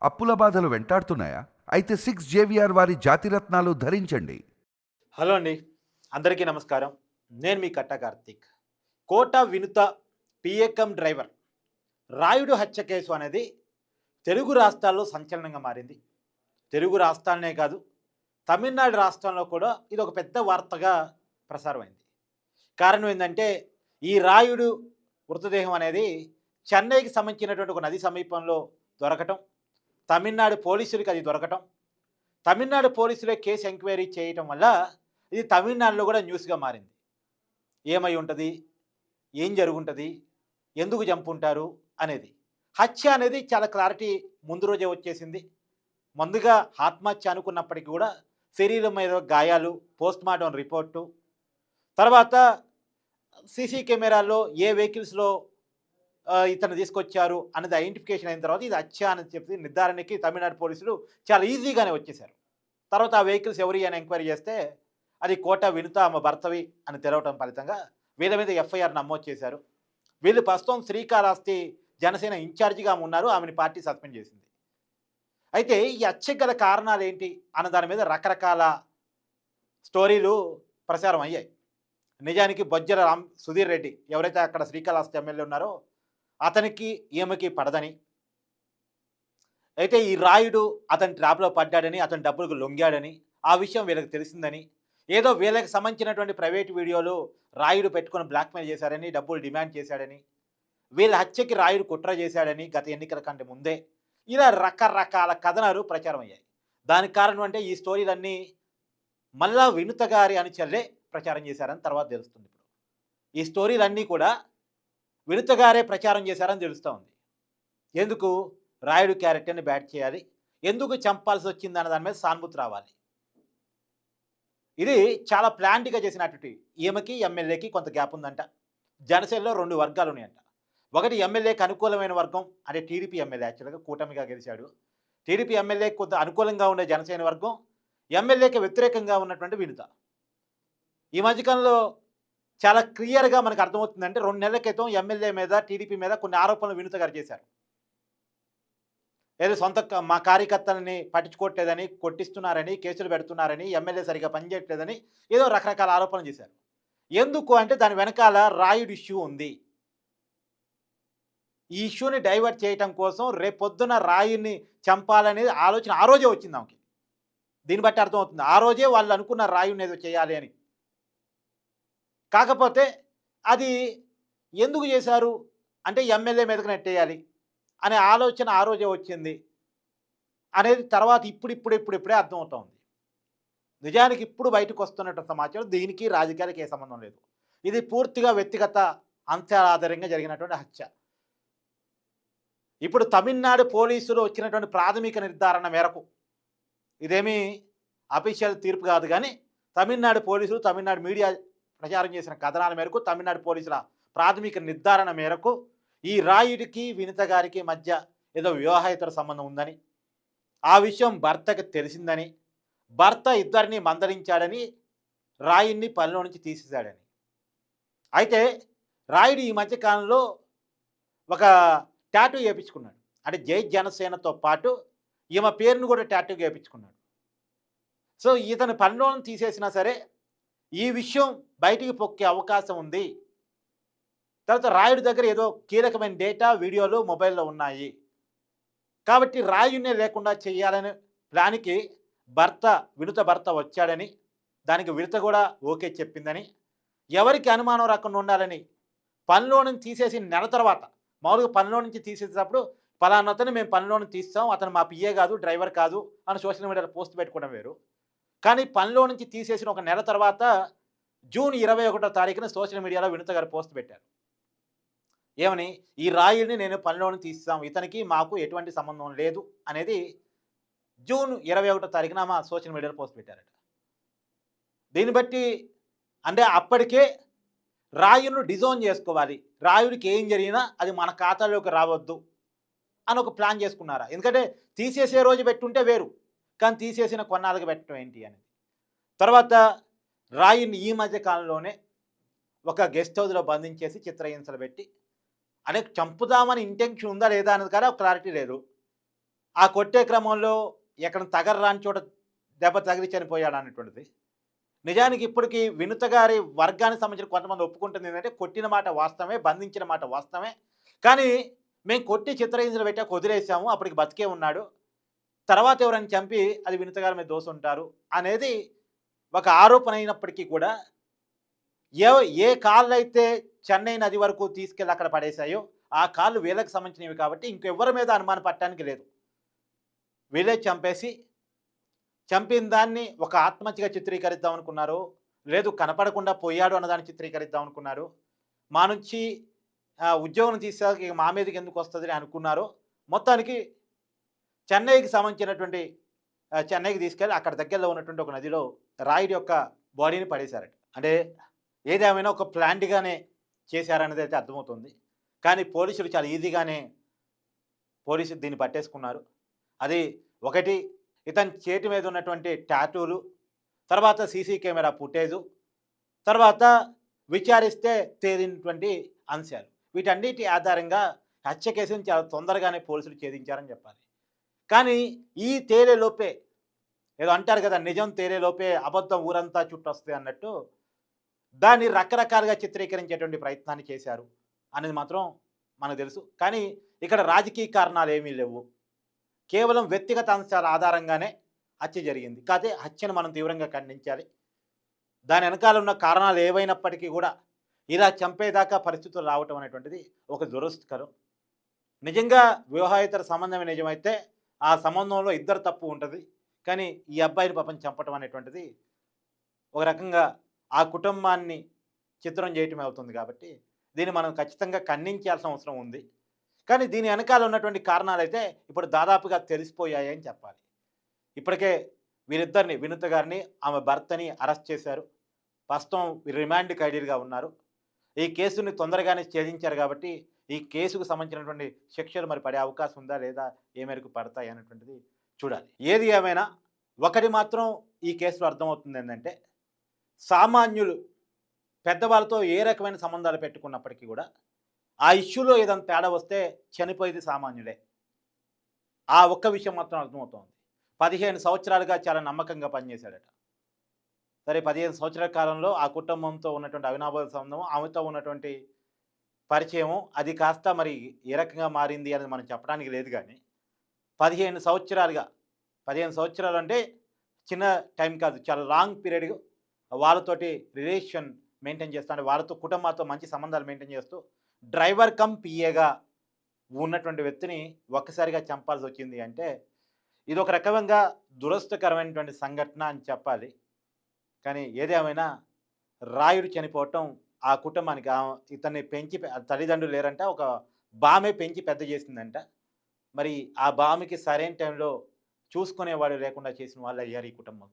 అప్పుల బాధలు వెంటాడుతున్నాయా? అయితే 6 జేవిఆర్ వారి జాతిరత్నాలు ధరించండి. హలో అండి. అందరికీ నమస్కారం. నేను మీ కట్టా కార్తీక్. కోట వినుత పిఏకం డ్రైవర్ రాయుడు హత్య కేసు అనేది తెలుగు రాష్ట్రాల్లో సంచలనంగా మారింది. తెలుగు రాష్ట్రాలనే కాదు, తమిళనాడు రాష్ట్రంలో కూడా ఇది ఒక పెద్ద వార్తగా ప్రసారమైంది. కారణం ఏంటంటే, ఈ రాయుడు మృతదేహం అనేది చెన్నైకి సంబంధించినటువంటి ఒక నది సమీపంలో దొరకటం, తమిళనాడు పోలీసులకి అది దొరకటం, తమిళనాడు పోలీసులే కేసు ఎంక్వైరీ చేయటం వల్ల ఇది తమిళనాడులో కూడా న్యూస్గా మారింది. ఏమై ఉంటుంది, ఏం జరుగుంటుంది, ఎందుకు చంపుంటారు అనేది. హత్య అనేది చాలా క్లారిటీ ముందు రోజే వచ్చేసింది. ముందుగా ఆత్మహత్య అనుకున్నప్పటికీ కూడా శరీరం మీద గాయాలు, పోస్ట్మార్టం రిపోర్టు, తర్వాత సీసీ కెమెరాల్లో ఏ వెహికల్స్లో ఇతను తీసుకొచ్చారు అన్నది ఐడెంటిఫికేషన్ అయిన తర్వాత ఇది హత్య అని చెప్పి నిర్ధారణకి తమిళనాడు పోలీసులు చాలా ఈజీగానే వచ్చేశారు. తర్వాత ఆ వెహికల్స్ ఎవరి అని ఎంక్వైరీ చేస్తే అది కోట వినుత ఆమె భర్తవి అని తెలవటం ఫలితంగా వీళ్ళ మీద ఎఫ్ఐఆర్ నమోదు చేశారు. వీళ్ళు ప్రస్తుతం శ్రీకాళహస్తి జనసేన ఇన్ఛార్జిగా ఉన్నారు. ఆమెని పార్టీ సస్పెండ్ చేసింది. అయితే ఈ హత్యకు గల కారణాలు ఏంటి అన్న దాని మీద రకరకాల స్టోరీలు ప్రచారం అయ్యాయి. నిజానికి బొజ్జల సుధీర్ రెడ్డి ఎవరైతే అక్కడ శ్రీకాళహస్తి ఎమ్మెల్యే ఉన్నారో అతనికి ఈమెకి పడదని, అయితే ఈ రాయుడు అతని ట్రాప్లో పడ్డాడని, అతని డబ్బులకు లొంగాడని, ఆ విషయం వీళ్ళకి తెలిసిందని, ఏదో వీళ్ళకి సంబంధించినటువంటి ప్రైవేట్ వీడియోలు రాయుడు పెట్టుకొని బ్లాక్మెయిల్ చేశాడని, డబ్బులు డిమాండ్ చేశాడని, వీళ్ళ హత్యకి రాయుడు కుట్ర చేశాడని గత ఎన్నికల కంటే ముందే ఇలా రకరకాల కథనాలు ప్రచారం అయ్యాయి. దానికి కారణం అంటే ఈ స్టోరీలన్నీ మళ్ళా వినుత గారి అనుచరులే ప్రచారం చేశారని తర్వాత తెలుస్తుంది. ఇప్పుడు ఈ స్టోరీలన్నీ కూడా వినుత గారే ప్రచారం చేశారని తెలుస్తూ ఉంది. ఎందుకు రాయుడు క్యారెక్టర్ని బ్యాట్ చేయాలి, ఎందుకు చంపాల్సి వచ్చింది అన్న దాని మీద సానుభూతి రావాలి. ఇది చాలా ప్లాంట్గా చేసినటువంటి ఈమెకి ఎమ్మెల్యేకి కొంత గ్యాప్ ఉందంట. జనసేనలో 2 వర్గాలు ఉన్నాయంట. ఒకటి ఎమ్మెల్యేకి అనుకూలమైన వర్గం, అంటే టీడీపీ ఎమ్మెల్యే, యాక్చువల్గా కూటమిగా గెలిచాడు. టీడీపీ ఎమ్మెల్యేకి కొంత అనుకూలంగా ఉండే జనసేన వర్గం, ఎమ్మెల్యేకి వ్యతిరేకంగా ఉన్నటువంటి వినుత. ఈ మధ్యకాలంలో చాలా క్లియర్గా మనకు అర్థమవుతుందంటే 2 నెలల క్రితం ఎమ్మెల్యే మీద, టీడీపీ మీద కొన్ని ఆరోపణలు వినుత గారు చేశారు. ఏదో సొంత మా కార్యకర్తలని పట్టించుకోవట్లేదని, కొట్టిస్తున్నారని, కేసులు పెడుతున్నారని, ఎమ్మెల్యే సరిగా పనిచేయట్లేదని ఏదో రకరకాల ఆరోపణలు చేశారు. ఎందుకు అంటే దాని వెనకాల రాయుడు ఇష్యూ ఉంది. ఈ ఇష్యూని డైవర్ట్ చేయటం కోసం రేపొద్దున రాయుడిని చంపాలనేది ఆలోచన ఆ రోజే వచ్చింది ఆమెకి. దీన్ని బట్టి అర్థమవుతుంది ఆ రోజే వాళ్ళు అనుకున్న రాయుడిని ఏదో చేయాలి అని. కాకపోతే అది ఎందుకు చేశారు అంటే ఎమ్మెల్యే మీదకి నెట్టేయాలి అనే ఆలోచన ఆ రోజే వచ్చింది అనేది తర్వాత ఇప్పుడే అర్థమవుతోంది. నిజానికి ఇప్పుడు బయటకు వస్తున్నట్టు సమాచారం దీనికి రాజకీయాలకి ఏ సంబంధం లేదు. ఇది పూర్తిగా వ్యక్తిగత అంశాల ఆధారంగా జరిగినటువంటి హత్య. ఇప్పుడు తమిళనాడు పోలీసులు వచ్చినటువంటి ప్రాథమిక నిర్ధారణ మేరకు, ఇదేమీ అఫీషియల్ తీర్పు కాదు కానీ తమిళనాడు పోలీసులు, తమిళనాడు మీడియా ప్రచారం చేసిన కథనాల మేరకు, తమిళనాడు పోలీసుల ప్రాథమిక నిర్ధారణ మేరకు ఈ రాయుడికి వినుత గారికి మధ్య ఏదో వివాహేతర సంబంధం ఉందని, ఆ విషయం భర్తకు తెలిసిందని, భర్త ఇద్దరిని మందలించాడని, రాయుడిని పనిలో నుంచి తీసేశాడని. అయితే రాయుడు ఈ మధ్యకాలంలో ఒక టాటూ వేయించుకున్నాడు. అంటే జై జనసేనతో పాటు ఈమె పేరును కూడా టాటూ వేయించుకున్నాడు. సో ఇతను పనిలోని తీసేసినా సరే ఈ విషయం బయటికి పొక్కే అవకాశం ఉంది. తర్వాత రాయుడి దగ్గర ఏదో కీలకమైన డేటా, వీడియోలు మొబైల్లో ఉన్నాయి కాబట్టి రాయుడినే లేకుండా చేయాలనే ప్లాన్కి వినుత భర్త వచ్చాడని, దానికి వినుత కూడా ఓకే చెప్పిందని, ఎవరికి అనుమానం రాకుండా ఉండాలని పనిలో నుంచి తీసేసి నెల తర్వాత, మామూలుగా పనిలో నుంచి తీసేటప్పుడు పలానా అతను మేము పనిలో నుంచి తీస్తాం, అతను మా పిఏ కాదు, డ్రైవర్ కాదు అని సోషల్ మీడియాలో పోస్ట్ పెట్టుకోవడం వేరు. కానీ పనిలో నుంచి తీసేసిన ఒక నెల తర్వాత జూన్ 21వ తారీఖున సోషల్ మీడియాలో వినుత గారు పోస్ట్ పెట్టారు. ఏమని, ఈ రాయుడిని నేను పనిలో నుంచి తీస్తాం, ఇతనికి మాకు ఎటువంటి సంబంధం లేదు అనేది జూన్ 21వ తారీఖున మా సోషల్ మీడియాలో పోస్ట్ పెట్టారట. దీన్ని బట్టి అంటే అప్పటికే రాయుడిని డిజోన్ చేసుకోవాలి, రాయుడికి ఏం జరిగినా అది మన ఖాతాలోకి రావద్దు అని ఒక ప్లాన్ చేసుకున్నారా. ఎందుకంటే తీసేసే రోజు పెట్టుంటే వేరు, కానీ తీసేసిన కొన్నాళ్ళకి పెట్టడం ఏంటి అనేది. తర్వాత రాయుడిని ఈ మధ్య కాలంలోనే ఒక గెస్ట్ హౌస్లో బంధించేసి చిత్రహింసలు పెట్టి, అంటే చంపుదామని ఇంటెన్షన్ ఉందా లేదా అనేది కానీ ఒక క్లారిటీ లేదు. ఆ కొట్టే క్రమంలో ఎక్కడ తగరరాని చోట దెబ్బ తగిలి చనిపోయాడు అనేటువంటిది. నిజానికి ఇప్పటికి వినుత గారి వర్గానికి సంబంధించిన కొంతమంది ఒప్పుకుంటుంది ఏంటంటే, కొట్టిన మాట వాస్తవమే, బంధించిన మాట వాస్తవమే. కానీ మేము కొట్టి చిత్రహింసలు పెట్టాక వదిలేసాము. అప్పటికి బతికే ఉన్నాడు. తర్వాత ఎవరైనా చంపి అది వినుత గారి మీద దోసుంటారు అనేది ఒక ఆరోపణ అయినప్పటికీ కూడా ఏ ఏ కాళ్ళైతే చెన్నై నది వరకు తీసుకెళ్ళి అక్కడ పడేశాయో, ఆ కాళ్ళు వీళ్ళకి సంబంధించినవి కాబట్టి ఇంకెవ్వరి మీద అనుమానం పడటానికి లేదు. వీళ్ళే చంపేసి, చంపిన దాన్ని ఒక ఆత్మహత్యగా చిత్రీకరిద్దాం అనుకున్నారు. లేదు కనపడకుండా పోయాడు అన్నదాన్ని చిత్రీకరిద్దాం అనుకున్నారు. మా నుంచి ఉద్యోగం తీసాక ఇక మా మీదకి ఎందుకు వస్తదని అనుకున్నారు. మొత్తానికి చెన్నైకి సంబంధించినటువంటి చెన్నైకి తీసుకెళ్ళి అక్కడ దగ్గరలో ఉన్నటువంటి ఒక నదిలో రాయుడి యొక్క బాడీని పడేశారట. అంటే ఏదేమైనా ఒక ప్లాన్డ్‌గానే చేశారనేదైతే అర్థమవుతుంది. కానీ పోలీసులు చాలా ఈజీగానే పోలీసులు దీన్ని పట్టేసుకున్నారు. అది ఒకటి ఇతని చేతి మీద ఉన్నటువంటి టాటూలు, తర్వాత సీసీ కెమెరా ఫుటేజు, తర్వాత విచారిస్తే తేలినటువంటి అంశాలు. వీటన్నిటి ఆధారంగా హత్య కేసుని చాలా తొందరగానే పోలీసులు ఛేదించారని చెప్పాలి. కానీ ఈ తేలేలోపే ఏదో అంటారు కదా! నిజం తేలేలోపే అబద్ధం ఊరంతా చుట్టొస్తది అన్నట్టు దాన్ని రకరకాలుగా చిత్రీకరించేటువంటి ప్రయత్నాన్ని చేశారు అనేది మాత్రం మనకు తెలుసు. కానీ ఇక్కడ రాజకీయ కారణాలు ఏమీ లేవు. కేవలం వ్యక్తిగత అంశాల ఆధారంగానే హత్య జరిగింది. కాతే హత్యను మనం తీవ్రంగా ఖండించాలి. దాని వెనకాల ఉన్న కారణాలు ఏవైనప్పటికీ కూడా ఇలా చంపేదాకా పరిస్థితులు రావటం అనేటువంటిది ఒక దురదృష్టకరం. నిజంగా వివాహేతర సంబంధమే నిజమైతే ఆ సంబంధంలో ఇద్దరు తప్పు ఉంటుంది. కానీ ఈ అబ్బాయిని పాపం చంపటం అనేటువంటిది ఒక రకంగా ఆ కుటుంబాన్ని చిత్రం చేయటమే అవుతుంది కాబట్టి దీన్ని మనం ఖచ్చితంగా ఖండించాల్సిన అవసరం ఉంది. కానీ దీని వెనకాల ఉన్నటువంటి కారణాలైతే ఇప్పుడు దాదాపుగా తెలిసిపోయాయి అని చెప్పాలి. ఇప్పటికే వీరిద్దరిని వినుత గారిని, ఆమె భర్తని అరెస్ట్ చేశారు. ప్రస్తుతం రిమాండ్ ఖైదీలుగా ఉన్నారు. ఈ కేసుని తొందరగానే ఛేదించారు కాబట్టి ఈ కేసుకు సంబంధించినటువంటి శిక్షలు మరి పడే అవకాశం ఉందా లేదా, ఏ మేరకు పడతాయి అనేటువంటిది చూడాలి. ఏది ఏమైనా ఒకటి మాత్రం ఈ కేసులో అర్థమవుతుంది ఏంటంటే, సామాన్యులు పెద్దవాళ్ళతో ఏ రకమైన సంబంధాలు పెట్టుకున్నప్పటికీ కూడా ఆ ఇష్యూలో ఏదైనా తేడా వస్తే చనిపోయేది సామాన్యులే. ఆ ఒక్క విషయం మాత్రం అర్థమవుతోంది. 15 సంవత్సరాలుగా చాలా నమ్మకంగా పనిచేశాడట. సరే 15 సంవత్సరాల కాలంలో ఆ కుటుంబంతో ఉన్నటువంటి అవినాభావ సంబంధం, ఆమెతో ఉన్నటువంటి పరిచయము అది కాస్త మరి ఏ రకంగా మారింది అనేది మనం చెప్పడానికి లేదు. కానీ 15 సంవత్సరాలుగా 15 సంవత్సరాలు అంటే చిన్న టైం కాదు, చాలా లాంగ్ పీరియడ్ వాళ్ళతోటి రిలేషన్ మెయింటైన్ చేస్తూ, అంటే వాళ్ళతో కుటుంబాలతో మంచి సంబంధాలు మెయింటైన్ చేస్తూ డ్రైవర్ కమ్ పిఏగా ఉన్నటువంటి వ్యక్తిని ఒక్కసారిగా చంపాల్సి వచ్చింది అంటే ఇది ఒక రకంగా దురదృష్టకరమైనటువంటి సంఘటన అని చెప్పాలి. కానీ ఏదేమైనా రాయుడు చనిపోవటం ఆ కుటుంబానికి ఇతన్ని పెంచి తల్లిదండ్రులు లేరంట, ఒక బామే పెంచి పెద్ద చేసిందంట. మరి ఆ బామెకి సరైన టైంలో చూసుకునేవాడు లేకుండా చేసిన వాళ్ళు అయ్యారు ఈ కుటుంబం.